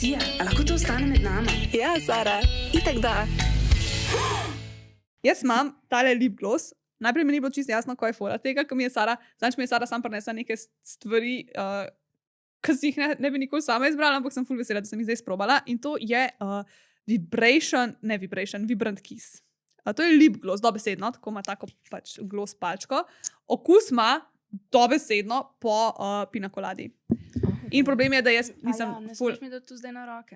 Lucija, a lahko to ostane med nama? Ja, Sara, itak da. Jaz imam tale lip gloss. Najprej mi ni bilo čisto jasno, kaj je fora tega, ker mi je Sara sam prinesla neke stvari, ki si jih ne bi nikoli sama izbrala, ampak sem ful vesela, da sem jih zdaj sprobala. In to je Vibrant Kiss. To je lip gloss, dobesedno, tako ima tako pač gloss palčko. Okus ima dobesedno po pinakoladi. In problem je, da jaz nisem Ne ful... smeš mi dati to zdaj na roke.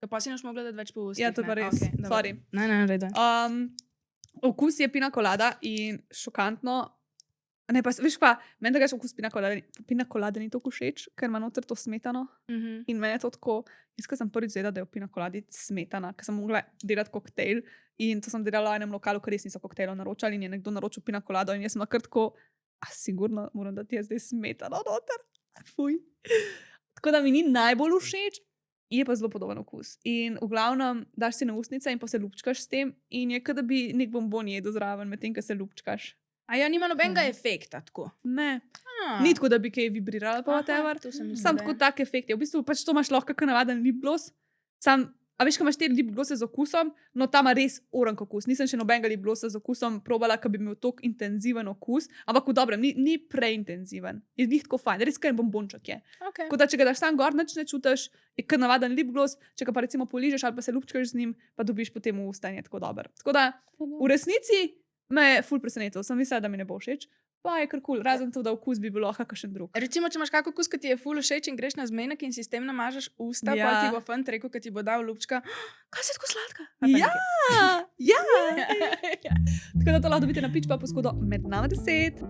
Pa si noš mogla dati več po ustih. Ja, to je pa res. Okay, dobro. Sorry. Ne, redo. Okus je pinakolada in šokantno. Ne, pa veš pa, meni da okus pinakolade ni toliko všeč, ker ima noter to smetano. In meni je to tako, jaz sem prvič zvedela, da je v pinakoladi smetana, ker sem mogla delati koktejl in to sem delala v enem lokalu, ker res niso koktejlov naročali in je nekdo naročil pinakolado in jaz sem kar tako, sigurno moram dati jaz zdaj smetano noter. Fuj. Tako da mi ni najbolj všeč, je pa zelo podoben okus. In v glavnem daš si na ustnice in pa se lupčkaš s tem in je, kot da bi nek bonbon jedel zraven med tem, ko se lupčkaš. A ja, nima nobenega efekta, tako. Ne. Ni tako, da bi kaj vibrirala pa whatever. Sam tako tak efekt je. V bistvu pač to imaš lahko kakor navaden lip gloss. A veš, ko imaš te lip glosse z okusom, no tam ima res orank okus. Nisem še nobenega lip glossa z okusom probala, ki bi imel tok intenziven okus, ampak v dobrem, ni preintenziven. Je njih tako fajn, res kaj bombonček je. Okay. Tako da, če ga daš sam gor, nič ne čutiš, je kot navaden lip gloss, če ga pa recimo poližeš ali pa se lupčkaš z njim, pa dobiš potem v usta in je tako dober. Tako da, v resnici me je ful presenetil, sem mislila, da mi ne bo všeč. Pa je kar kul, razen to, da okus bi bil lahko kakšen drug. Recimo, če imaš kakšen okus, ki ti je ful všeč in greš na zmenek in si s tem namažeš usta, Ja. pa ti bo fant rekel, ki ti bo dal lupčka, kaj si tako sladka? Ja! Tako da to lahko dobite na Pitch pa poskodo med nama 10.